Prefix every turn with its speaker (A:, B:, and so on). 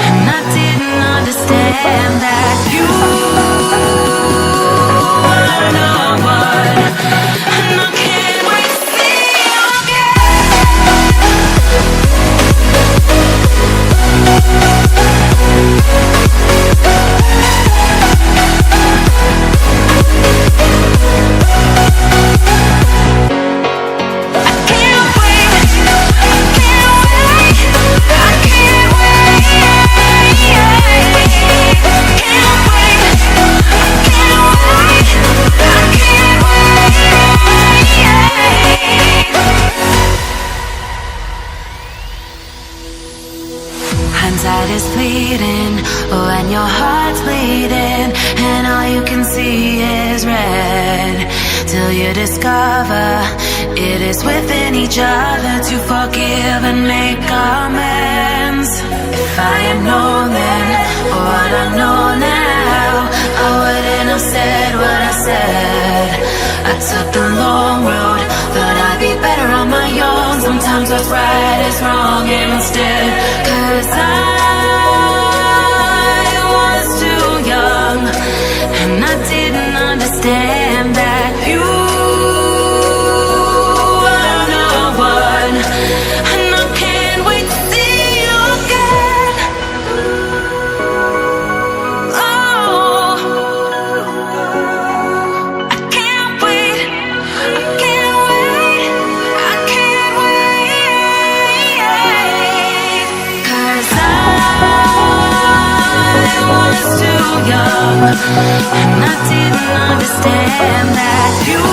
A: and I didn't understand that you were the one, and I can't wait to see you Hindsight is fleeting when your heart's bleeding and all you can see is red, till you discover it is within each other to forgive and make amends. If I had known then what I know now, I wouldn't have said what I said. I took the long road, thought I'd be better on my own. Sometimes what's right is wrong instead, 'cause I was too young, and I didn't understand that you were the one, and I can't wait to see you again. Oh, I can't wait, I can't wait, I can't wait, 'cause I was too young, and I didn't understand that you